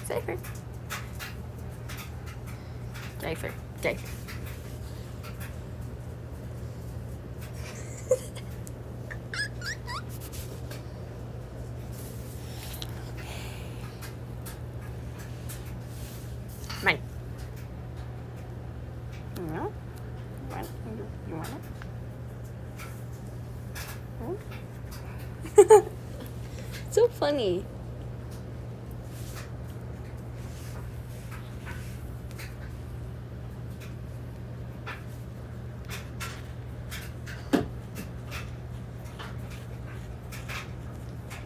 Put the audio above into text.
Safer. Safer. Safer. Mine. No? You want it? So funny.